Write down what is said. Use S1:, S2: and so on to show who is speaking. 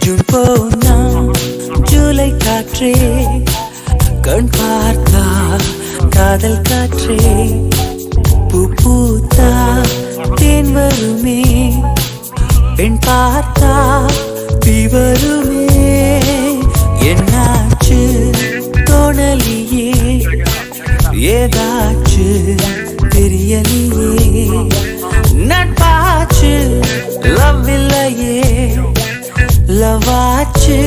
S1: June போனா ஜூலை காற்றே கண் பார்த்தா காதல் காற்றே பூ பூத்தா தேன் வருமே பெண் பார்த்தா தீ வருமே என்னாச்சு தோணலியே ஏதாச்சு தெரியலையே நட்பாச்சு லவ் இல்லையே லவ் ஆச்சு